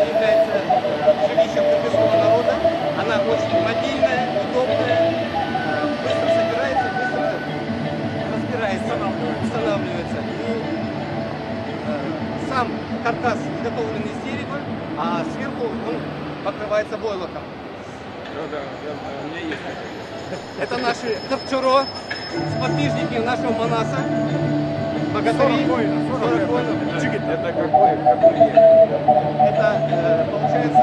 является жилищем кыргызского народа. Она очень мобильная, удобная, быстро собирается, быстро разбирается, устанавливается. И сам каркас изготовлен из дерева, а сверху он покрывается войлоком. Да, у меня есть такое. Это наши капчуро, сподвижники нашего Манаса. Богатыри. 40 воинов. 40 воинов. Это какой век? Это, получается,